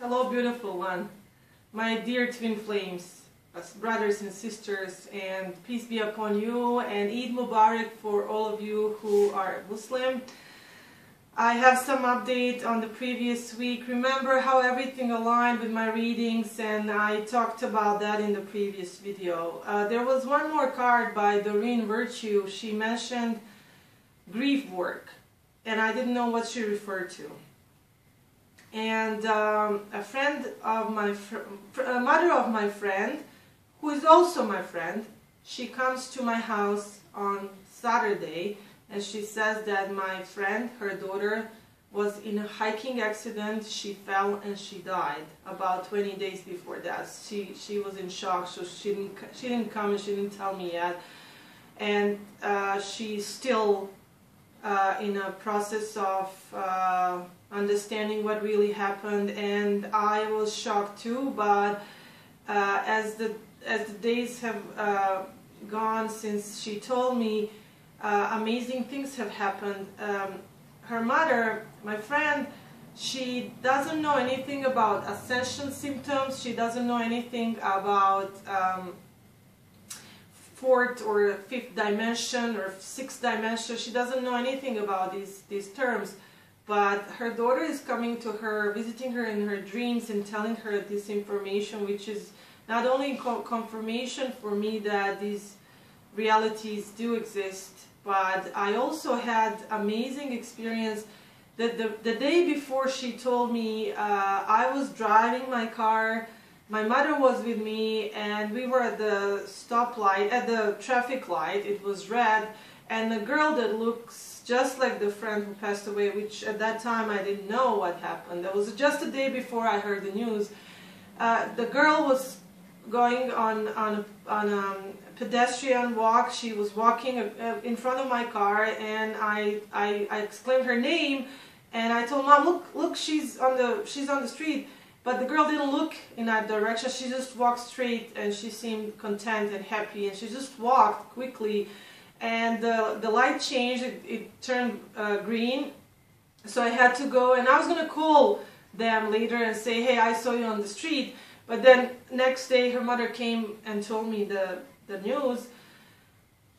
Hello, beautiful one, my dear twin flames, brothers and sisters, and peace be upon you, and Eid Mubarak for all of you who are Muslim. I have some update on the previous week. Remember how everything aligned with my readings, and I talked about that in the previous video. There was one more card by Doreen Virtue. She mentioned grief work, and I didn't know what she referred to. And a friend of my mother of my friend, who is also my friend, she comes to my house on Saturday, and she says that my friend, her daughter, was in a hiking accident. She fell and she died about 20 days before that. She was in shock, so she didn't come and she didn't tell me yet. And she's still in a process of understanding what really happened, and I was shocked too. But as the days have gone since she told me, amazing things have happened. Her mother, my friend, she doesn't know anything about ascension symptoms. She doesn't know anything about fourth or fifth dimension or sixth dimension. She doesn't know anything about these terms. But her daughter is coming to her, visiting her in her dreams and telling her this information, which is not only confirmation for me that these realities do exist, but I also had amazing experience that the day before she told me, I was driving my car, my mother was with me, and we were at the stoplight, at the traffic light. It was red, and a girl that looks just like the friend who passed away, which at that time I didn't know what happened. That was just the day before I heard the news. The girl was going on a pedestrian walk. She was walking in front of my car, and I exclaimed her name, and I told Mom, look, she's on the street. But the girl didn't look in that direction. She just walked straight, and she seemed content and happy, and she just walked quickly. And the light changed, it turned green, so I had to go, and I was going to call them later and say, hey, I saw you on the street. But then next day her mother came and told me the news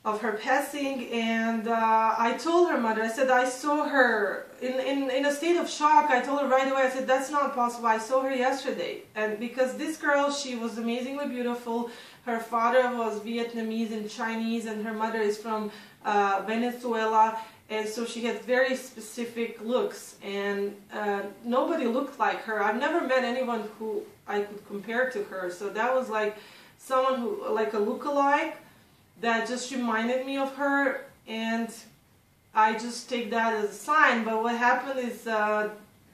of her passing, and I told her mother, I said, I saw her in a state of shock. I told her right away, I said, that's not possible, I saw her yesterday. And because this girl, she was amazingly beautiful. Her father was Vietnamese and Chinese, and her mother is from Venezuela, and so she had very specific looks, and nobody looked like her. I've never met anyone who I could compare to her, so that was like someone who, like a look-alike, that just reminded me of her, and I just take that as a sign. But what happened is on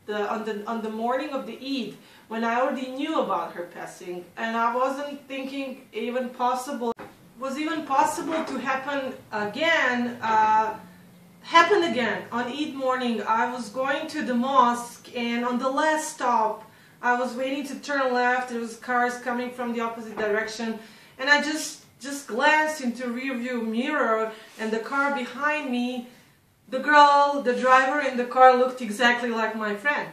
the morning of the Eid, when I already knew about her passing, and I wasn't thinking was even possible to happen again, happened again. On Eid morning, I was going to the mosque, and on the last stop, I was waiting to turn left. There was cars coming from the opposite direction, and I just glanced into rear view mirror, and the car behind me, the girl, the driver in the car looked exactly like my friend.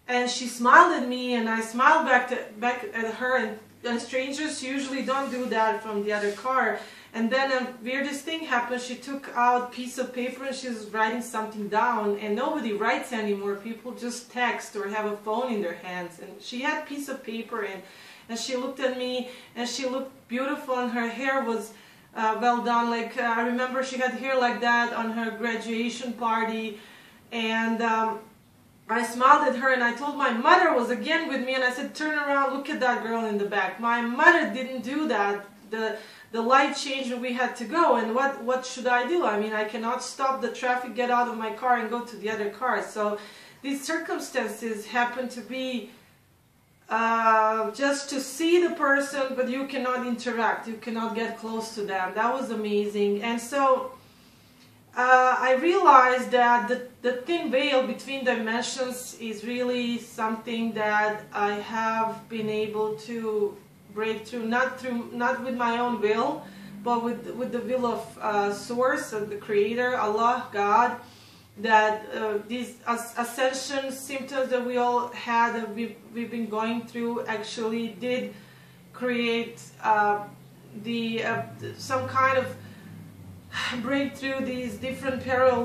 And she smiled at me, and I smiled back at her, and strangers usually don't do that from the other car. And then a weirdest thing happened. She took out a piece of paper and she was writing something down, and nobody writes anymore. People just text or have a phone in their hands. And she had a piece of paper, and she looked at me, and she looked beautiful, and her hair was well done. Like I remember she had hair like that on her graduation party, and I smiled at her, and I told my mother was again with me, and I said, turn around, look at that girl in the back. My mother didn't do that. The light changed and we had to go, and what should I do? I mean, I cannot stop the traffic, get out of my car and go to the other car. So these circumstances happen to be just to see the person, but you cannot interact, you cannot get close to them. That was amazing. And so I realized that the thin veil between dimensions is really something that I have been able to break through, not with my own will, but with the will of Source, of the Creator, Allah, God. that these ascension symptoms that we all had, that we've been going through, actually did create some kind of breakthrough these different parallel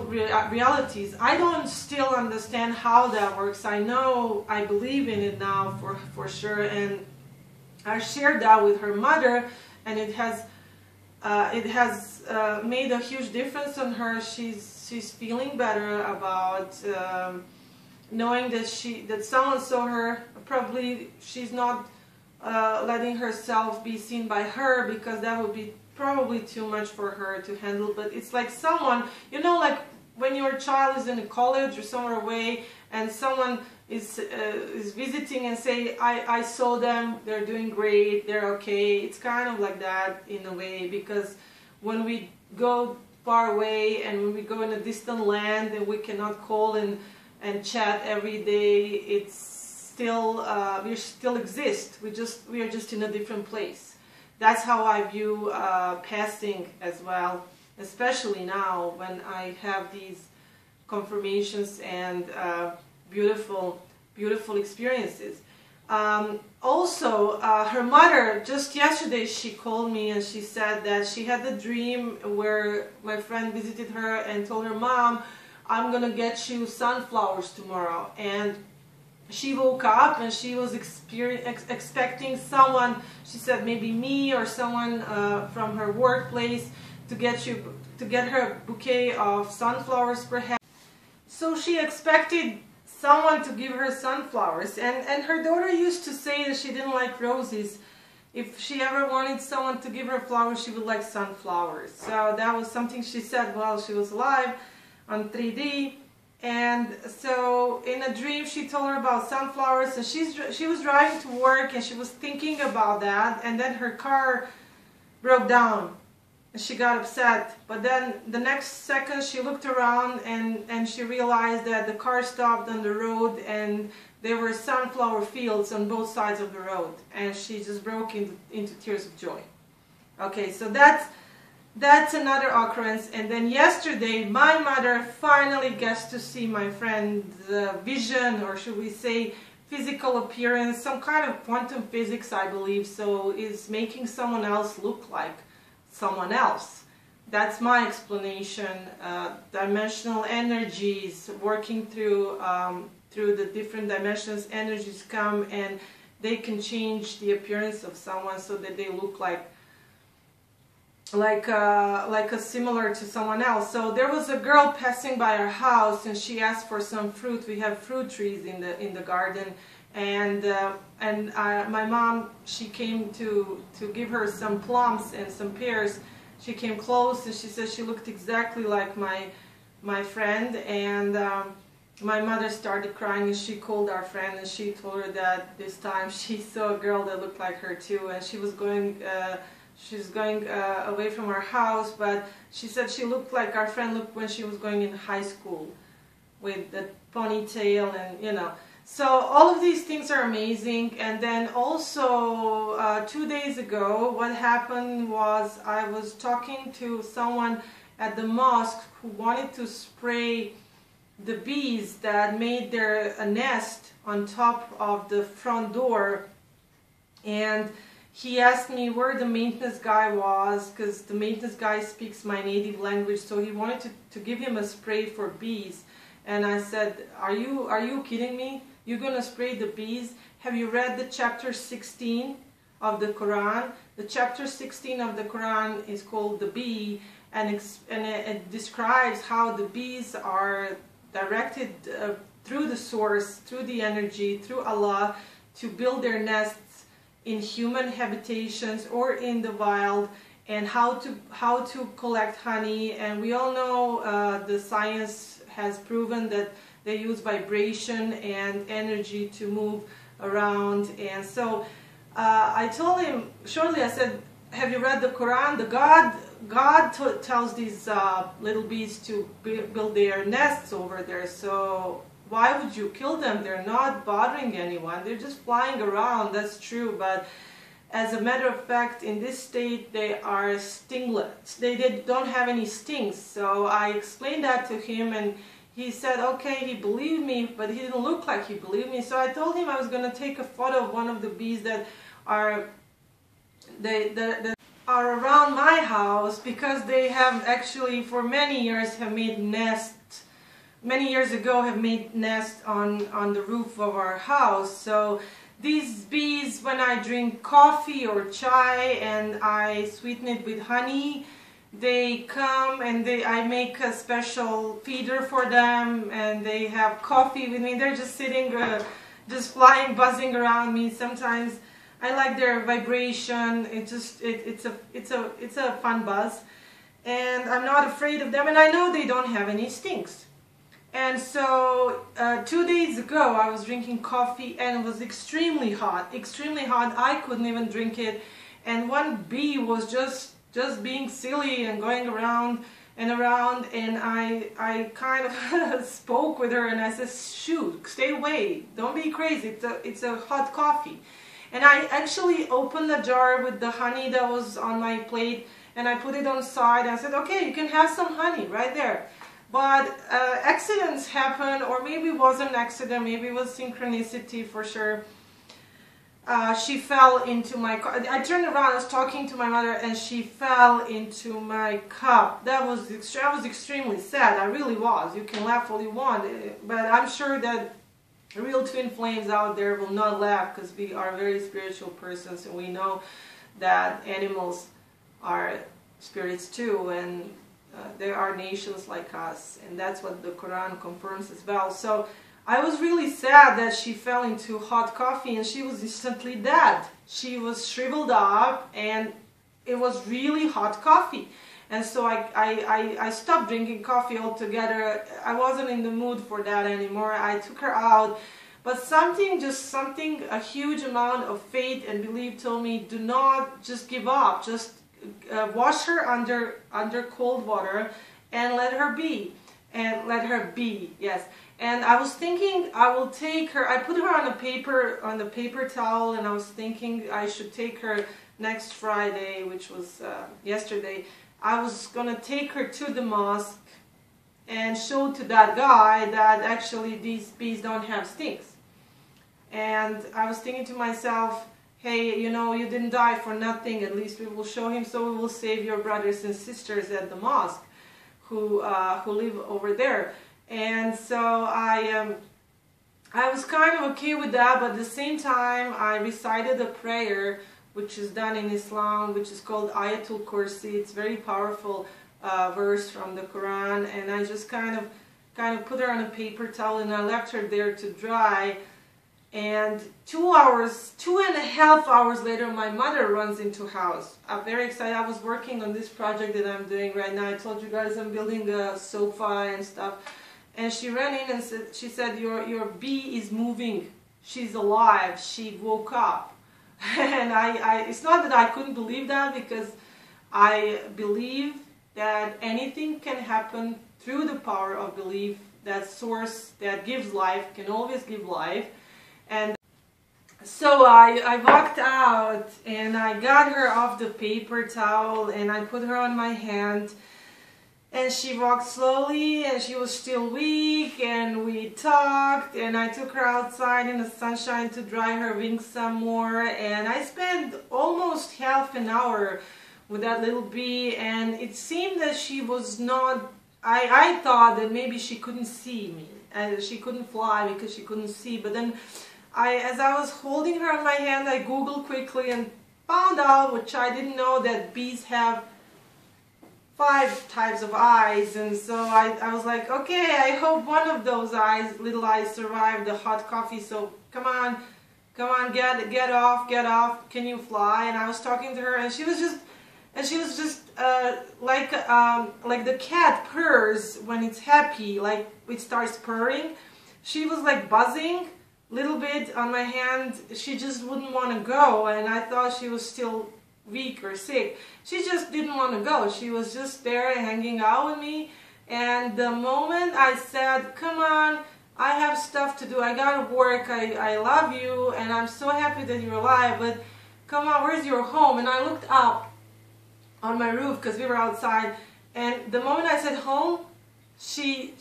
realities. I don't still understand how that works. I know, I believe in it now for sure, and I shared that with her mother, and it has made a huge difference on her. She's feeling better about knowing that someone saw her. Probably she's not letting herself be seen by her, because that would be probably too much for her to handle. But it's like someone, you know, like when your child is in college or somewhere away, and someone is visiting and say, I saw them, they're doing great, they're okay. It's kind of like that in a way, because when we go far away and when we go in a distant land and we cannot call and chat every day, it's still we still exist. We are just in a different place. That's how I view passing as well, especially now when I have these confirmations and beautiful experiences. Also, her mother, just yesterday she called me and she said that she had a dream where my friend visited her and told her, "Mom, I'm gonna get you sunflowers tomorrow." And she woke up and she was expecting someone, she said maybe me or someone from her workplace, to get her a bouquet of sunflowers perhaps. So she expected someone to give her sunflowers, and her daughter used to say that she didn't like roses. If she ever wanted someone to give her flowers, she would like sunflowers. So that was something she said while she was alive on 3D. And so in a dream she told her about sunflowers, and she was driving to work and she was thinking about that, and then her car broke down and she got upset. But then the next second she looked around and she realized that the car stopped on the road and there were sunflower fields on both sides of the road, and she just broke into tears of joy. Okay, so that's another occurrence. And then yesterday my mother finally gets to see my friend's vision, or should we say physical appearance, some kind of quantum physics I believe, so is making someone else look like someone else. That's my explanation. Dimensional energies working through the different dimensions, energies come and they can change the appearance of someone so that they look like a similar to someone else. So there was a girl passing by our house and she asked for some fruit. We have fruit trees in the garden, and my mom, she came to give her some plums and some pears. She came close and she said she looked exactly like my friend, and my mother started crying and she called our friend and she told her that this time she saw a girl that looked like her too, and she was going away from our house, but she said she looked like our friend looked when she was going in high school with the ponytail, and you know. So all of these things are amazing. And then also 2 days ago what happened was I was talking to someone at the mosque who wanted to spray the bees that made a nest on top of the front door, and he asked me where the maintenance guy was, because the maintenance guy speaks my native language, so he wanted to give him a spray for bees. And I said, are you kidding me? You're gonna spray the bees? Have you read the chapter 16 of the Quran? The chapter 16 of the Quran is called the bee, and it describes how the bees are directed through the source, through the energy, through Allah, to build their nests in human habitations or in the wild, and how to collect honey. And we all know the science has proven that they use vibration and energy to move around. And so I told him shortly, I said, have you read the Quran? God tells these little bees to build their nests over there, so why would you kill them? They're not bothering anyone, they're just flying around. That's true, but as a matter of fact, in this state they are stingless. They don't have any stings. So I explained that to him, and he said, okay, he believed me, but he didn't look like he believed me. So I told him I was going to take a photo of one of the bees that are that are around my house, because they have actually for many years have made nests. Many years ago have made nests on the roof of our house. So these bees, when I drink coffee or chai and I sweeten it with honey, they come and I make a special feeder for them, and they have coffee with me. They're just sitting, just flying, buzzing around me. Sometimes I like their vibration. It's a fun buzz, and I'm not afraid of them. And I know they don't have any stinks. And so 2 days ago I was drinking coffee and it was extremely hot, extremely hot. I couldn't even drink it, and one bee was just being silly and going around and around, and I kind of spoke with her and I said, shoot, stay away, don't be crazy, it's a hot coffee. And I actually opened the jar with the honey that was on my plate, and I put it on the side, and I said, okay, you can have some honey right there. But accidents happen, or maybe it wasn't an accident, maybe it was synchronicity for sure. She fell into my cup. I turned around, I was talking to my mother, and she fell into my cup. I was extremely sad, I really was. You can laugh all you want, but I'm sure that real twin flames out there will not laugh, because we are very spiritual persons, and we know that animals are spirits too, and there are nations like us, and that's what the Quran confirms as well. So I was really sad that she fell into hot coffee and she was instantly dead. She was shriveled up, and it was really hot coffee. And so I stopped drinking coffee altogether. I wasn't in the mood for that anymore. I took her out. But something, a huge amount of faith and belief told me, do not just give up. Just wash her under cold water and let her be. And let her be, yes. And I was thinking I will take her, I put her on the paper towel, and I was thinking I should take her next Friday, which was yesterday. I was going to take her to the mosque and show to that guy that actually these bees don't have stinks. And I was thinking to myself, hey, you know, you didn't die for nothing, at least we will show him, so we will save your brothers and sisters at the mosque who live over there. And so I was kind of okay with that, but at the same time I recited a prayer which is done in Islam, which is called Ayatul Kursi. It's a very powerful verse from the Quran, and I just kind of put her on a paper towel and I left her there to dry. And 2.5 hours later, my mother runs into house. I'm very excited. I was working on this project that I'm doing right now. I told you guys I'm building a sofa and stuff. And she ran in and she said, your bee is moving. She's alive. She woke up. And it's not that I couldn't believe that, because I believe that anything can happen through the power of belief. That source that gives life can always give life. And so I walked out and I got her off the paper towel and I put her on my hand, and she walked slowly and she was still weak, and we talked, and I took her outside in the sunshine to dry her wings some more, and I spent almost half an hour with that little bee, and it seemed that she was not, I thought that maybe she couldn't see me, and she couldn't fly because she couldn't see, but then as I was holding her in my hand, I googled quickly and found out, which I didn't know, that bees have 5 types of eyes. And so I was like, okay, I hope one of those eyes, little eyes, survived the hot coffee. So come on, get off, can you fly? And I was talking to her, and she was just like the cat purrs when it's happy, like it starts purring. She was like buzzing little bit on my hand. She just wouldn't want to go, and I thought she was still weak or sick. She just didn't want to go. She was just there hanging out with me, and the moment I said, come on, I have stuff to do, I gotta work, I love you, and I'm so happy that you're alive, but come on, where's your home? And I looked up on my roof, because we were outside, and the moment I said home, she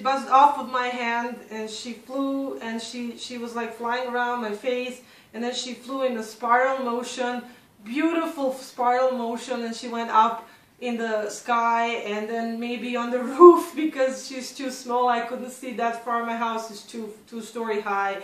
buzzed off of my hand, and she flew, and she was like flying around my face, and then she flew in a spiral motion, beautiful spiral motion, and she went up in the sky and then maybe on the roof, because she's too small, I couldn't see that far. My house is two-story high,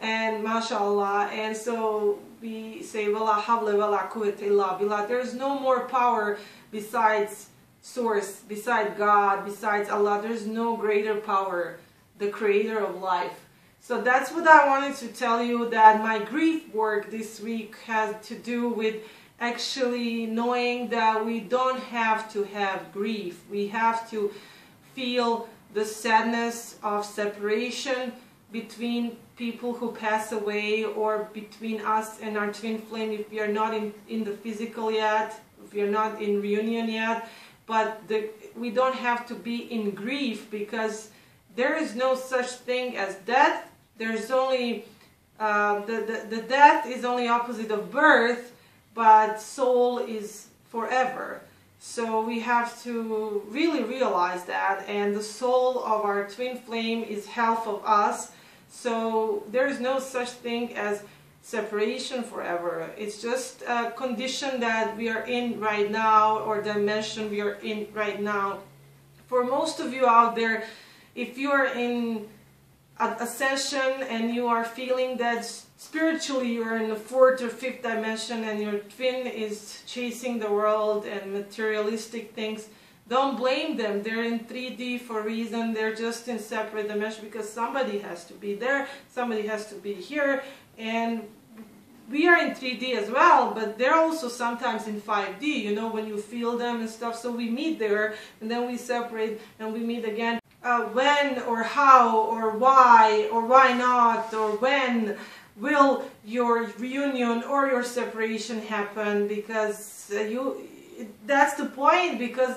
and mashallah. And so we say wala havla wala quwwata illa billah. There's no more power besides source, beside God, besides Allah. There's no greater power, the creator of life. So that's what I wanted to tell you, that my grief work this week has to do with actually knowing that we don't have to have grief. We have to feel the sadness of separation between people who pass away, or between us and our twin flame if we are not in the physical yet, if we are not in reunion yet. But we don't have to be in grief, because there is no such thing as death. There's only the death is only opposite of birth, but soul is forever. So we have to really realize that, and the soul of our twin flame is half of us. So there is no such thing as separation forever. It's just a condition that we are in right now, or dimension we are in right now. For most of you out there, if you are in ascension and you are feeling that spiritually you are in the 4th or 5th dimension and your twin is chasing the world and materialistic things, don't blame them. They're in 3D for a reason. They're just in separate dimension because somebody has to be there, somebody has to be here, and we are in 3D as well, but they're also sometimes in 5D, you know, when you feel them and stuff. So we meet there, and then we separate, and we meet again. When or how or why not, or when will your reunion or your separation happen? Because that's the point, because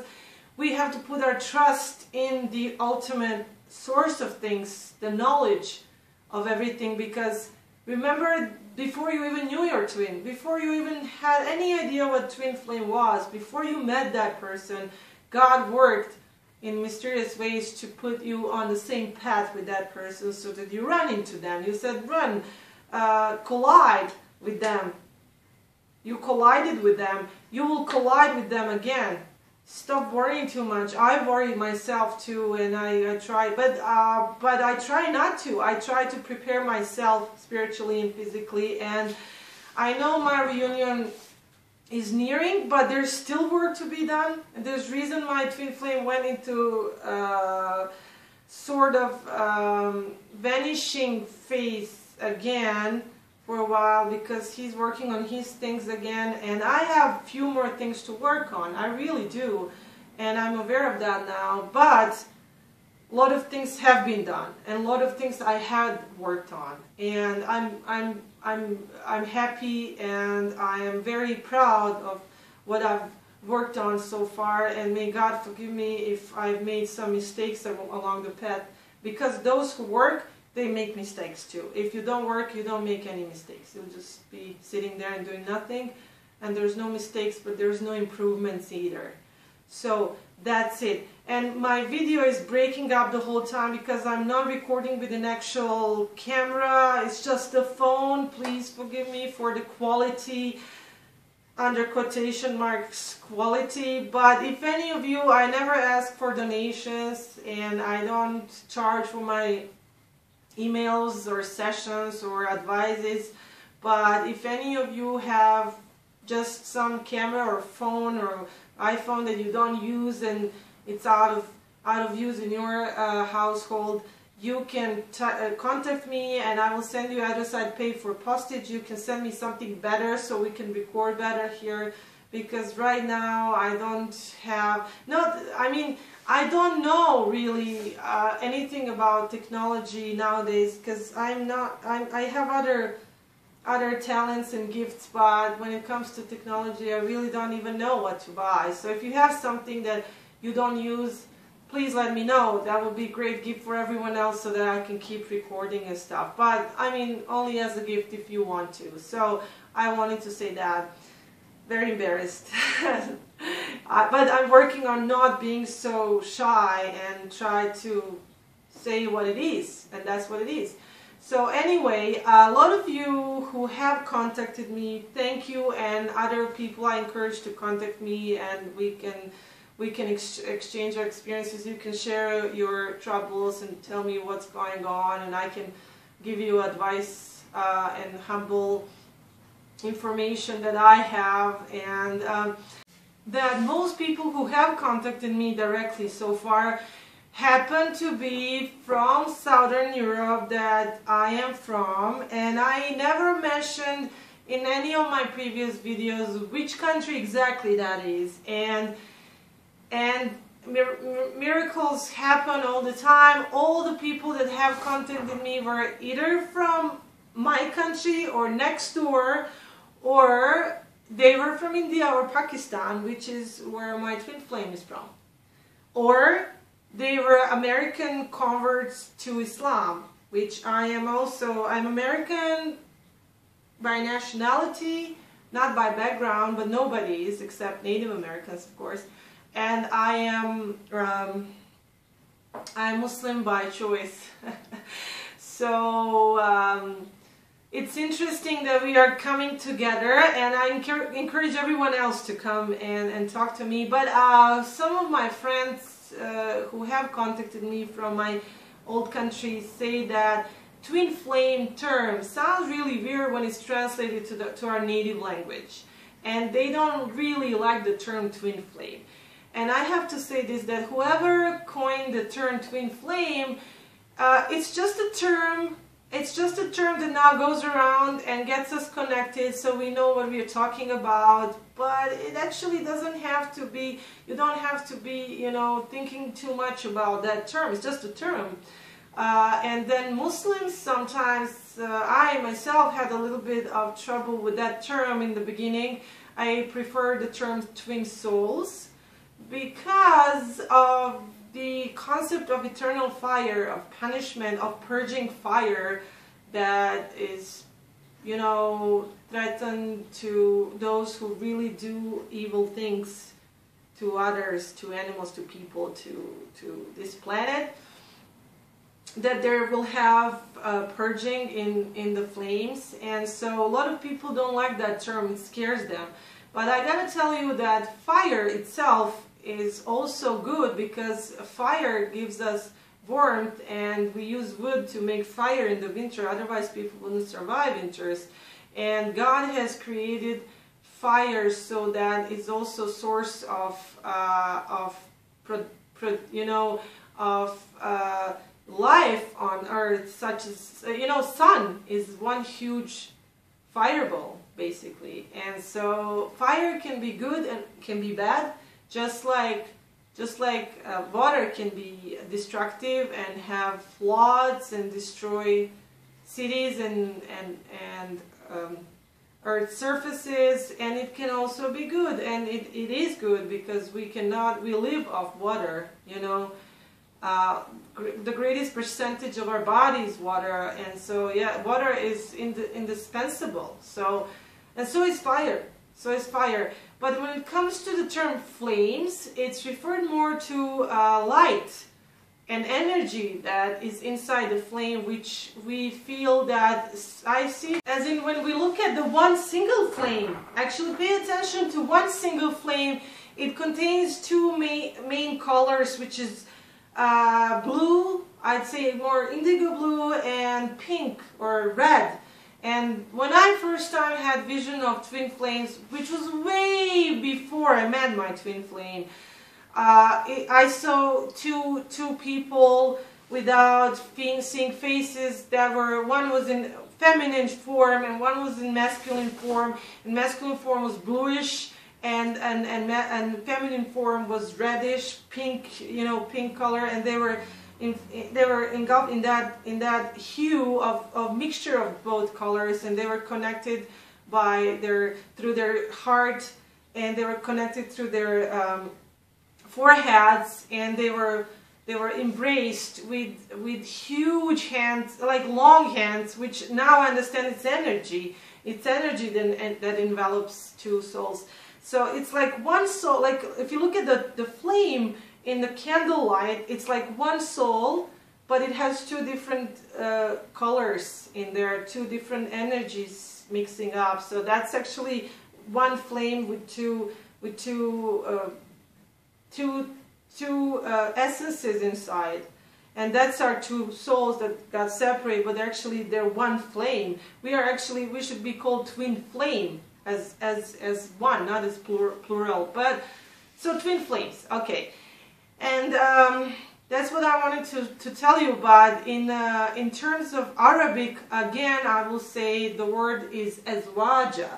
we have to put our trust in the ultimate source of things, the knowledge of everything. Because remember, before you even knew your twin, before you even had any idea what twin flame was, before you met that person, God worked in mysterious ways to put you on the same path with that person, so that you run into them. You said run, collide with them. You collided with them. You will collide with them again. Stop worrying too much. I worry myself too, and I try, but I try not to. I try to prepare myself spiritually and physically, and I know my reunion is nearing, but there's still work to be done. And there's reason my twin flame went into sort of vanishing phase again for a while, because he's working on his things again, and I have few more things to work on. I really do, and I'm aware of that now. But a lot of things have been done, and a lot of things I had worked on, and I'm happy, and I am very proud of what I've worked on so far, and may God forgive me if I've made some mistakes along the path, because those who work, they make mistakes too. If you don't work, you don't make any mistakes. You'll just be sitting there and doing nothing, and there's no mistakes, but there's no improvements either. So that's it. And my video is breaking up the whole time because I'm not recording with an actual camera. It's just a phone. Please forgive me for the quality, under quotation marks, quality. But if any of you, I never ask for donations, and I don't charge for my emails or sessions or advices. But if any of you have just some camera or phone or iPhone that you don't use, and it's out of use in your household, you can contact me, and I will send you address. I'd pay for postage. You can send me something better so we can record better here, because right now I don't have, I don't know really anything about technology nowadays, because I have other talents and gifts, but when it comes to technology, I really don't even know what to buy. So if you have something that you don't use, please let me know. That would be a great gift for everyone else, so that I can keep recording and stuff. But I mean, only as a gift if you want to. So I wanted to say that. Very embarrassed. But I'm working on not being so shy and try to say what it is, and that's what it is. So anyway, a lot of you who have contacted me, thank you, and other people I encourage to contact me, and we can exchange our experiences. You can share your troubles and tell me what's going on, and I can give you advice and humble information that I have, and that most people who have contacted me directly so far happen to be from Southern Europe that I am from, and I never mentioned in any of my previous videos which country exactly that is, and miracles happen all the time. All the people that have contacted me were either from my country or next door, or they were from India or Pakistan, which is where my twin flame is from, or they were American converts to Islam, which I am also. I'm American by nationality, not by background, but nobody is except Native Americans, of course. And I am I'm Muslim by choice. So it's interesting that we are coming together, and I encourage everyone else to come and talk to me. But some of my friends who have contacted me from my old country say that twin flame term sounds really weird when it's translated to our native language, and they don't really like the term twin flame. And I have to say this, that whoever coined the term twin flame, it's just a term. It's just a term that now goes around and gets us connected so we know what we are talking about, but it actually doesn't have to be, you don't have to be, you know, thinking too much about that term. It's just a term. And then Muslims sometimes, I myself had a little bit of trouble with that term in the beginning. I prefer the term twin souls because of the concept of eternal fire, of punishment, of purging fire that is, you know, threatened to those who really do evil things to others, to animals, to people, to this planet, that there will have purging in the flames. And so a lot of people don't like that term, it scares them. But I gotta tell you that fire itself is also good, because fire gives us warmth, and we use wood to make fire in the winter, otherwise people wouldn't survive winters. And God has created fire so that it's also a source of life on earth, such as, you know, sun is one huge fireball basically. And so fire can be good and can be bad. Just like water can be destructive and have floods and destroy cities and earth surfaces, and it can also be good, and it is good because we live off water, you know. The greatest percentage of our body is water, and so yeah, water is indispensable. So, and so is fire. So is fire. But when it comes to the term flames, it's referred more to light and energy that is inside the flame, which we feel that I see, as in when we look at the one single flame, actually pay attention to one single flame. It contains two main colors, which is blue, I'd say more indigo blue, and pink or red. And when I first time had vision of twin flames, which was way before I met my twin flame, I saw two people without seeing faces that were, one was in feminine form and one was in masculine form. And masculine form was bluish, and feminine form was reddish, pink, you know, pink color, and they were engulfed in that hue of mixture of both colors, and they were connected by through their heart, and they were connected through their foreheads, and they were embraced with huge hands, like long hands, which now I understand it's energy. It's energy that envelops two souls. So it's like one soul, like if you look at the flame in the candlelight, it's like one soul, but it has two different colors in there, two different energies mixing up. So that's actually one flame with two essences inside. And that's our two souls that got separated, but actually they're one flame. We should be called twin flame as one, not as plural. But so twin flames, okay. And that's what I wanted to tell you about. In terms of Arabic, again, I will say the word is azwaja,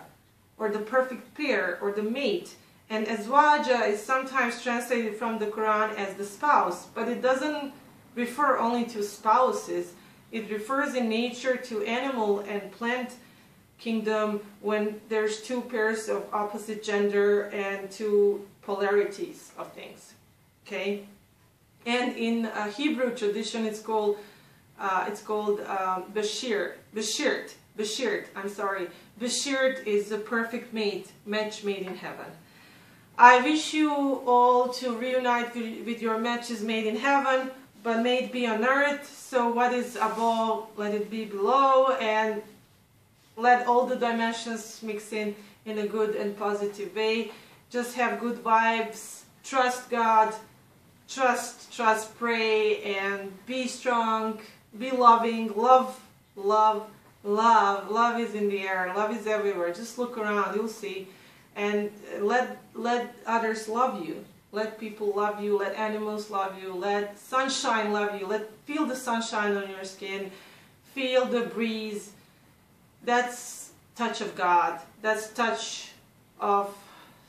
or the perfect pair, or the mate. And azwaja is sometimes translated from the Quran as the spouse, but it doesn't refer only to spouses. It refers in nature to animal and plant kingdom when there's two pairs of opposite gender and two polarities of things. Okay, and in Hebrew tradition, it's called Beshirt. I'm sorry. Beshirt is the perfect mate, match made in heaven. I wish you all to reunite with your matches made in heaven, but may it be on earth. So what is above, let it be below, and let all the dimensions mix in a good and positive way. Just have good vibes, trust God, trust, pray, and be strong, be loving, love is in the air, love is everywhere. Just look around, you'll see. And let others love you. Let people love you, let animals love you, let sunshine love you, feel the sunshine on your skin, feel the breeze. That's touch of God. That's touch of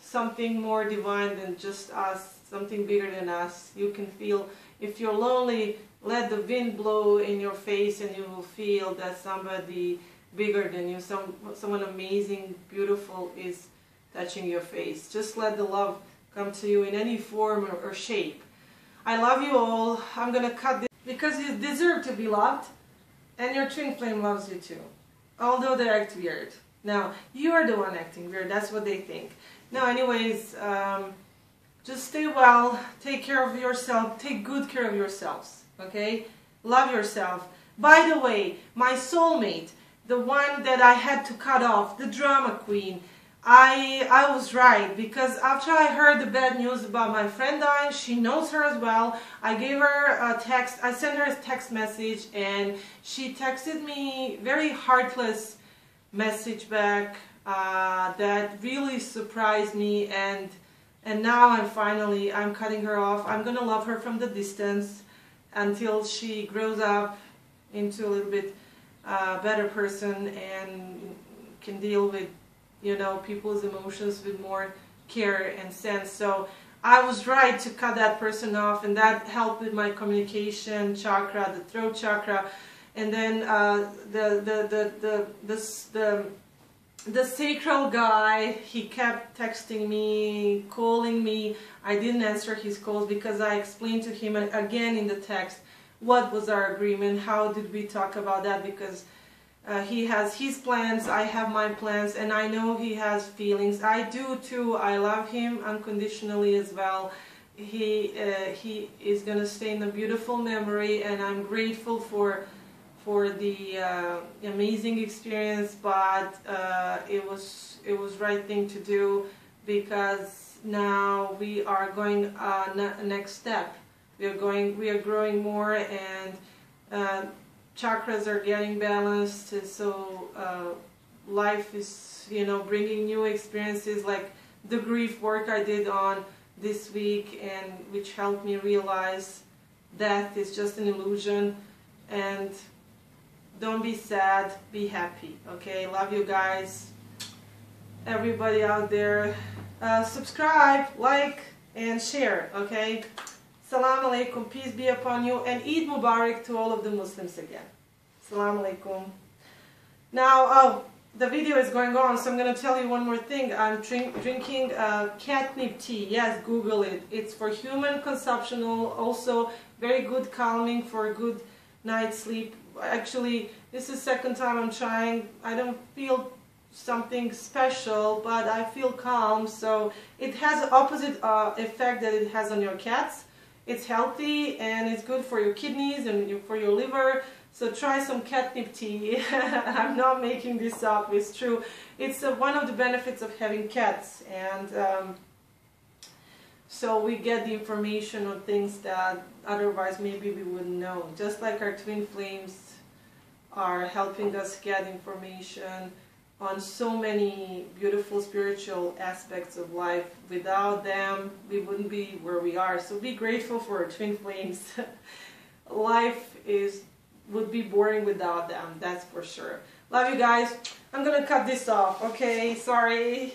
something more divine than just us, something bigger than us. You can feel, if you're lonely, let the wind blow in your face and you will feel that somebody bigger than you, someone amazing, beautiful is touching your face. Just let the love come to you in any form or shape. I love you all. I'm going to cut this because you deserve to be loved, and your twin flame loves you too, although they act weird. Now, you're the one acting weird. That's what they think. Now, anyways, just stay well. Take care of yourself. Take good care of yourselves. Okay? Love yourself. By the way, my soulmate, the one that I had to cut off, the drama queen, I was right, because after I heard the bad news about my friend dying, she knows her as well. I gave her a text, I sent her a text message, and she texted me very heartless message back that really surprised me, and now I'm cutting her off. I'm gonna love her from the distance until she grows up into a little bit better person and can deal with, you know, people's emotions with more care and sense. So I was right to cut that person off, and that helped with my communication chakra, the throat chakra. And then the sacral guy, he kept texting me, calling me. I didn't answer his calls because I explained to him again in the text what was our agreement, how did we talk about that, because he has his plans, I have my plans, and I know he has feelings. I do too. I love him unconditionally as well. He is going to stay in a beautiful memory, and I'm grateful for the amazing experience. But it was right thing to do, because now we are going next step. We are growing more, and chakras are getting balanced, so life is, you know, bringing new experiences, like the grief work I did on this week, and which helped me realize death is just an illusion, and don't be sad, be happy. Okay, love you guys, everybody out there. Subscribe, like, and share. Okay. Salam alaikum, peace be upon you, and Eid Mubarak to all of the Muslims again. Salam alaikum. Now, the video is going on, so I'm going to tell you one more thing. I'm drinking catnip tea. Yes, Google it. It's for human consumption, also very good calming for a good night's sleep. Actually, this is the second time I'm trying. I don't feel something special, but I feel calm. So it has the opposite effect that it has on your cats. It's healthy and it's good for your kidneys and for your liver. So try some catnip tea. I'm not making this up, it's true. It's one of the benefits of having cats, and so we get the information on things that otherwise maybe we wouldn't know. Just like our twin flames are helping us get information on so many beautiful spiritual aspects of life. Without them, we wouldn't be where we are. So be grateful for our twin flames. Life would be boring without them, that's for sure. Love you guys. I'm gonna cut this off, okay? Sorry.